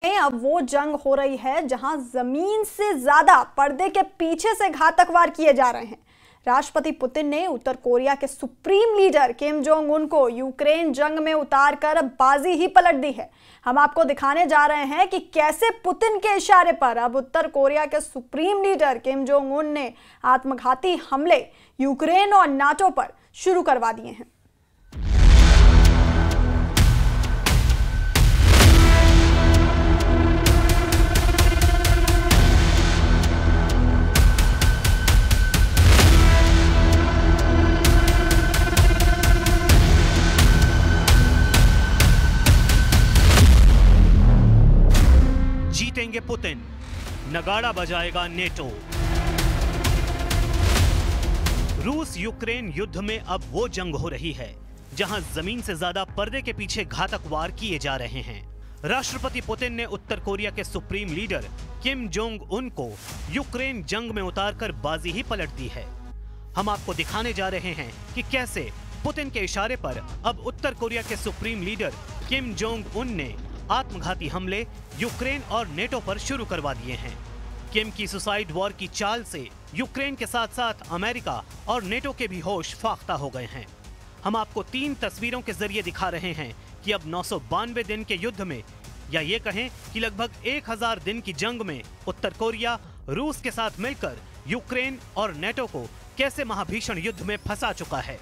अब वो जंग हो रही है जहां जमीन से ज्यादा पर्दे के पीछे से घातक वार किए जा रहे हैं। राष्ट्रपति पुतिन ने उत्तर कोरिया के supreme leader Kim Jong Un को यूक्रेन जंग में उतारकर बाजी ही पलट दी है। हम आपको दिखाने जा रहे हैं कि कैसे पुतिन के इशारे पर अब उत्तर कोरिया के supreme leader Kim Jong Un ने आत्मघाती हमले यूक्रेन और नाटो पर शुरू करवा दिए हैं। जीतेंगे पुतिन, नगाड़ा बजाएगा नेटो। रूस यूक्रेन युद्ध में अब वो जंग हो रही है जहां जमीन से ज्यादा पर्दे के पीछे घातक वार किए जा रहे हैं। राष्ट्रपति पुतिन ने उत्तर कोरिया के supreme leader Kim Jong Un को यूक्रेन जंग में उतारकर बाजी ही पलट दी है। हम आपको दिखाने जा रहे हैं कि कैसे पुतिन के इशारे पर अब उत्तर कोरिया के supreme leader Kim Jong Un ने आत्मघाती हमले यूक्रेन और नेटो पर शुरू करवा दिए हैं। किम की सुसाइड वॉर की चाल से यूक्रेन के साथ साथ अमेरिका और नेटो के भी होश फाख्ता हो गए हैं। हम आपको 3 तस्वीरों के जरिए दिखा रहे हैं कि अब 992 दिन के युद्ध में, या ये कहें कि लगभग 1000 दिन की जंग में, उत्तर कोरिया रूस के साथ मिलकर यूक्रेन और नेटो को कैसे महाभीषण युद्ध में फंसा चुका है।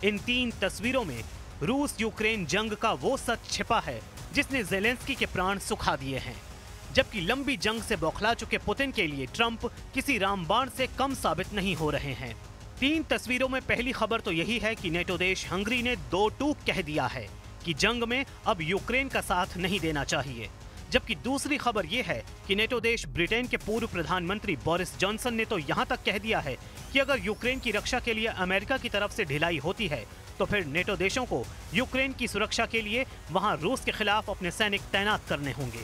इन 3 तस्वीरों में रूस यूक्रेन जंग का वो सच छिपा है जिसने ज़ेलेंस्की के प्राण सुखा दिए हैं, जबकि लंबी जंग से बौखला चुके पुतिन के लिए ट्रंप किसी रामबाण से कम साबित नहीं हो रहे हैं। 3 तस्वीरों में पहली खबर तो यही है कि नेटो देश हंगरी ने 2 टूक कह दिया है कि जंग में अब यूक्रेन का साथ नहीं देना चाहिए, जबकि दूसरी खबर यह है कि नेटो देश ब्रिटेन के पूर्व प्रधानमंत्री बोरिस जॉनसन ने तो यहां तक कह दिया है कि अगर यूक्रेन की रक्षा के लिए अमेरिका की तरफ से ढिलाई होती है तो फिर नेटो देशों को यूक्रेन की सुरक्षा के लिए वहां रूस के खिलाफ अपने सैनिक तैनात करने होंगे।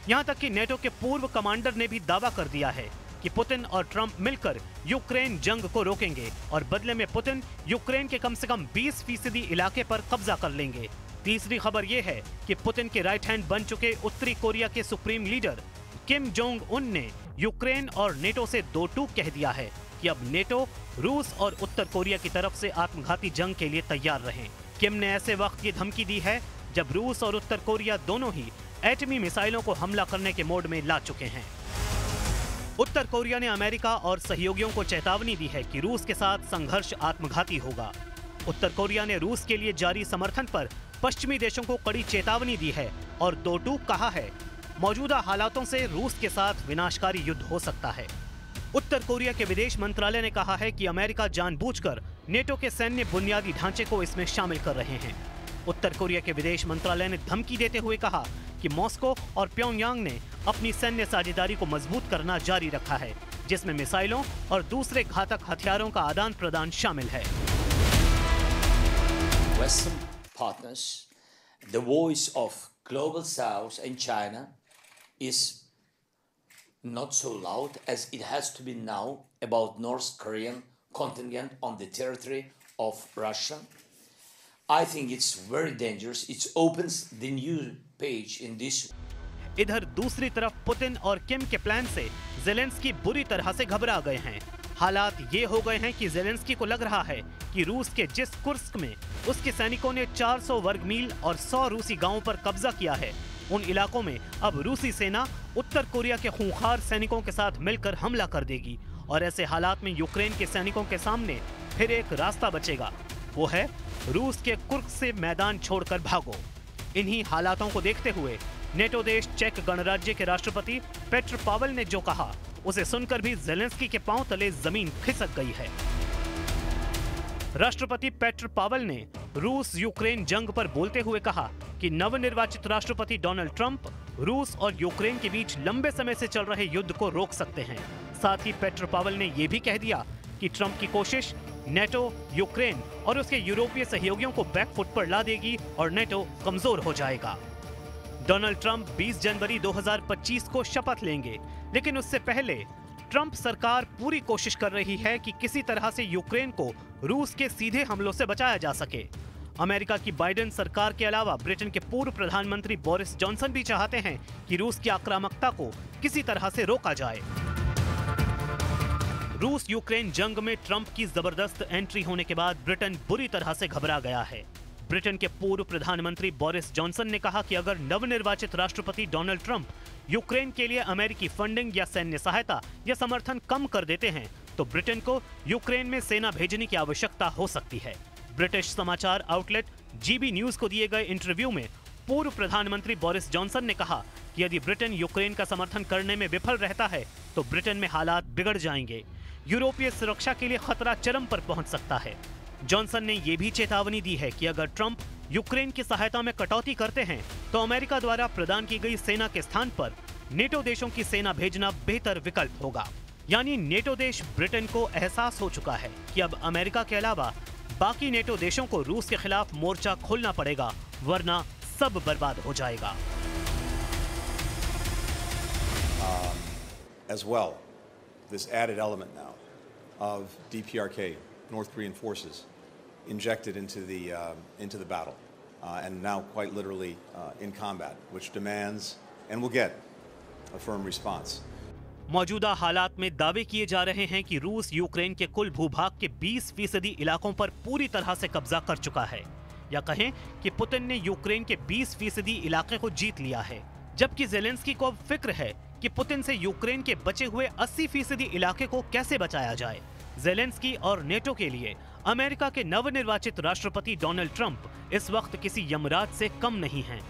यहां तक कि नेटो के पूर्व कमांडर ने भी दावा कर दिया है कि पुतिन और ट्रंप मिलकर यूक्रेन जंग को रोकेंगे और बदले में पुतिन यूक्रेन के कम से कम 20% इलाके पर कब्जा कर लेंगे। तीसरी खबर यह है कि पुतिन के राइट हैंड बन चुके उत्तरी कोरिया के supreme leader Kim Jong Un ने यूक्रेन और नेटो से 2 टूक कह दिया है कि अब नेटो रूस और उत्तर कोरिया की तरफ से आत्मघाती जंग के लिए तैयार रहें। किम ने ऐसे वक्त ये धमकी दी है जब रूस और उत्तर कोरिया दोनों ही एटमी मिसाइलों को हमला करने के मोड में ला चुके हैं। उत्तर कोरिया ने अमेरिका और सहयोगियों को चेतावनी दी है कि रूस के साथ संघर्ष आत्मघाती होगा। उत्तर कोरिया ने रूस के लिए जारी समर्थन पर पश्चिमी देशों को कड़ी चेतावनी दी है और 2 टूक कहा है, मौजूदा हालातों से रूस के साथ विनाशकारी युद्ध हो सकता है। उत्तर कोरिया के विदेश मंत्रालय ने कहा है कि अमेरिका जानबूझकर नेटो के सैन्य बुनियादी ढांचे को इसमें शामिल कर रहे हैं। उत्तर कोरिया के विदेश मंत्रालय ने धमकी देते हुए कहा कि मॉस्को और प्योंगयांग ने अपनी सैन्य साझेदारी को मजबूत करना जारी रखा है, जिसमें मिसाइलों और दूसरे घातक हथियारों का आदान प्रदान शामिल है। Western partners, the voice of global South and China is not so loud as it has to be now about North Korean contingent on the territory of Russia. I think it's very dangerous. It opens the new page in this. इधर दूसरी तरफ Putin और किम के plan से Zelensky बुरी तरह से घबरा गए हैं। हालात ये हो गए हैं कि ज़ेलेंस्की को लग रहा है कि रूस के जिस कुर्स्क में उसके सैनिकों ने 400 वर्ग मील और 100 रूसी गांवों पर कब्जा किया है, उन इलाकों में अब रूसी सेना उत्तर कोरिया के खूंखार सैनिकों के साथ मिलकर हमला कर देगी और ऐसे हालात में यूक्रेन के सैनिकों के सामने फिर एक रास्ता बचेगा, वो है रूस के कुर्स्क से मैदान छोड़कर भागो। इन्हीं हालातों को देखते हुए नेटो देश चेक गणराज्य के राष्ट्रपति पेट्र पावेल ने जो कहा, उसे सुनकर भी ज़ेलेंस्की के पांव तले जमीन खिसक गई है। राष्ट्रपति पेट्र पावेल ने रूस यूक्रेन जंग पर बोलते हुए कहा कि नवनिर्वाचित राष्ट्रपति डोनाल्ड ट्रंप रूस और यूक्रेन के बीच लंबे समय से चल रहे युद्ध को रोक सकते हैं। साथ ही पेट्र पावेल ने यह भी कह दिया कि ट्रंप की कोशिश नेटो, यूक्रेन और उसके यूरोपीय सहयोगियों को बैकफुट पर ला देगी और नेटो कमजोर हो जाएगा। डोनाल्ड ट्रंप 20 जनवरी 2025 को शपथ लेंगे, लेकिन उससे पहले ट्रंप सरकार पूरी कोशिश कर रही है कि किसी तरह से यूक्रेन को रूस के सीधे हमलों से बचाया जा सके। अमेरिका की बाइडेन सरकार के अलावा ब्रिटेन के पूर्व प्रधानमंत्री बोरिस जॉनसन भी चाहते हैं कि रूस की आक्रामकता को किसी तरह से रोका जाए। रूस यूक्रेन जंग में ट्रंप की जबरदस्त एंट्री होने के बाद ब्रिटेन बुरी तरह से घबरा गया है। ब्रिटेन के पूर्व प्रधानमंत्री बोरिस जॉनसन ने कहा कि अगर नवनिर्वाचित राष्ट्रपति डोनाल्ड ट्रंप यूक्रेन के लिए अमेरिकी फंडिंग या सैन्य सहायता या समर्थन कम कर देते हैं तो ब्रिटेन को यूक्रेन में सेना भेजने की आवश्यकता हो सकती है। ब्रिटिश समाचार आउटलेट जीबी न्यूज को दिए गए इंटरव्यू में पूर्व प्रधानमंत्री बोरिस जॉनसन ने कहा कि यदि ब्रिटेन यूक्रेन का समर्थन करने में विफल रहता है तो ब्रिटेन में हालात बिगड़ जाएंगे। यूरोपीय सुरक्षा के लिए खतरा चरम पर पहुंच सकता है। जॉनसन ने यह भी चेतावनी दी है कि अगर ट्रंप यूक्रेन की सहायता में कटौती करते हैं तो अमेरिका द्वारा प्रदान की गई सेना के स्थान पर नेटो देशों की सेना भेजना बेहतर विकल्प होगा। यानी नेटो देश ब्रिटेन को एहसास हो चुका है कि अब अमेरिका के अलावा बाकी नेटो देशों को रूस के खिलाफ मोर्चा खोलना पड़ेगा, वरना सब बर्बाद हो जाएगा। As well, this added element now of DPRK, North Korean forces, injected into the battle, and now quite literally in combat, which demands and will get a firm response. मौजूदा हालात में दावे किए जा रहे हैं कि रूस यूक्रेन के कुल भूभाग के 20% इलाकों पर पूरी तरह से कब्जा कर चुका है, या कहें कि पुतिन ने यूक्रेन के 20% इलाके को जीत लिया है, जबकि ज़ेलेंस्की को अब फिक्र है कि पुतिन से यूक्रेन के बचे हुए 80% इलाके को कैसे बचाया जाए। ज़ेलेंस्की और नेटो के लिए अमेरिका के नवनिर्वाचित राष्ट्रपति डोनाल्ड ट्रंप इस वक्त किसी यमराज से कम नहीं हैं।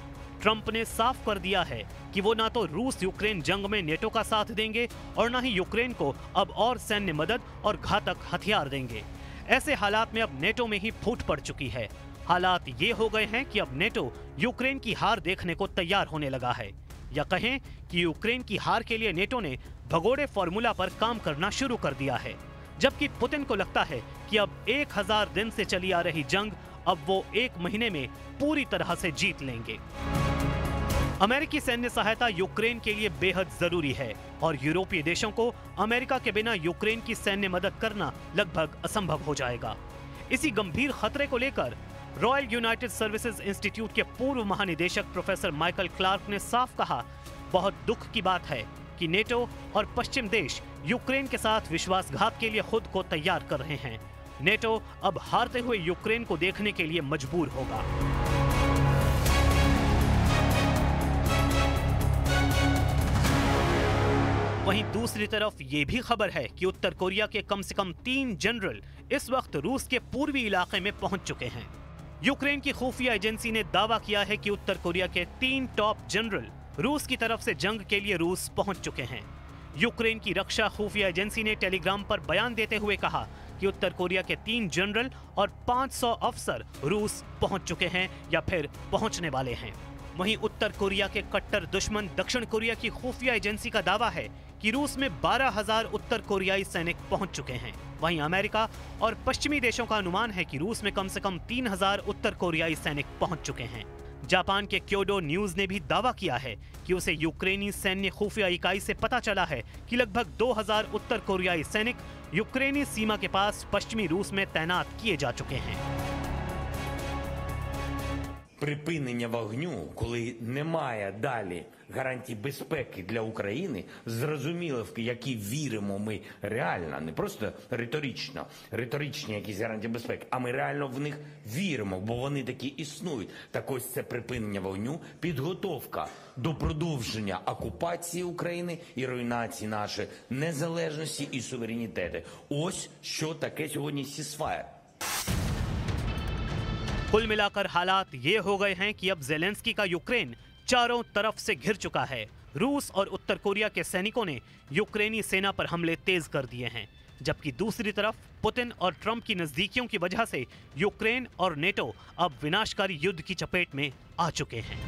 ट्रंप ने साफ कर दिया है कि वो ना तो रूस यूक्रेन जंग में नेटो का साथ देंगे और ना ही यूक्रेन को अब और सैन्य मदद और घातक हथियार देंगे। ऐसे हालात में अब नेटो में ही फूट पड़ चुकी है। हालात ये हो गए हैं कि अब नेटो यूक्रेन की हार देखने को तैयार होने लगा है, या कहें कि यूक्रेन की हार के लिए नेटो ने भगोड़े फॉर्मूला पर काम करना शुरू कर दिया है, जबकि पुतिन को लगता है कि अब 1000 दिन से चली आ रही जंग अब वो 1 महीने में पूरी तरह से जीत लेंगे। अमेरिकी सैन्य सहायता यूक्रेन के लिए बेहद जरूरी है और यूरोपीय देशों को अमेरिका के बिना यूक्रेन की सैन्य मदद करना लगभग असंभव हो जाएगा। इसी गंभीर खतरे को लेकर रॉयल यूनाइटेड सर्विसेज इंस्टीट्यूट के पूर्व महानिदेशक प्रोफेसर माइकल क्लार्क ने साफ कहा, बहुत दुख की बात है कि नेटो और पश्चिम देश यूक्रेन के साथ विश्वासघात के लिए खुद को तैयार कर रहे हैं। नेटो अब हारते हुए यूक्रेन को देखने के लिए मजबूर होगा। वहीं दूसरी तरफ ये भी खबर है कि उत्तर कोरिया के कम से कम 3 जनरल इस वक्त रूस के पूर्वी इलाके में पहुंच चुके हैं। यूक्रेन की खुफिया एजेंसी ने दावा किया है कि उत्तर कोरिया के 3 टॉप जनरल रूस की तरफ से जंग के लिए रूस पहुंच चुके हैं। यूक्रेन की रक्षा खुफिया एजेंसी ने टेलीग्राम पर बयान देते हुए कहा कि उत्तर कोरिया के 3 जनरल और 500 अफसर रूस पहुंच चुके हैं या फिर पहुंचने वाले हैं। वहीं उत्तर कोरिया के कट्टर दुश्मन दक्षिण कोरिया की खुफिया एजेंसी का दावा है कि रूस में 12,000 उत्तर कोरियाई सैनिक पहुंच चुके हैं। वहीं अमेरिका और पश्चिमी देशों का अनुमान है कि रूस में कम से कम 3,000 उत्तर कोरियाई सैनिक पहुंच चुके हैं। जापान के क्योडो न्यूज ने भी दावा किया है कि उसे यूक्रेनी सैन्य खुफिया इकाई से पता चला है कि लगभग 2,000 उत्तर कोरियाई सैनिक यूक्रेनी सीमा के पास पश्चिमी रूस में तैनात किए जा चुके हैं। Припинення вогню, коли немає далі гарантій безпеки для України, зрозуміло, в які віримо ми реально, не просто риторичні якісь гарантії безпеки, а ми реально в них віримо, бо вони такі існують. Так ось це припинення вогню, підготовка до продовження окупації України і руйнації нашої незалежності і суверенітету. Ось що таке сьогодні сісфаєр. कुल मिलाकर हालात ये हो गए हैं कि अब ज़ेलेंस्की का यूक्रेन चारों तरफ से घिर चुका है। रूस और उत्तर कोरिया के सैनिकों ने यूक्रेनी सेना पर हमले तेज कर दिए हैं, जबकि दूसरी तरफ पुतिन और ट्रंप की नजदीकियों की वजह से यूक्रेन और नेटो अब विनाशकारी युद्ध की चपेट में आ चुके हैं।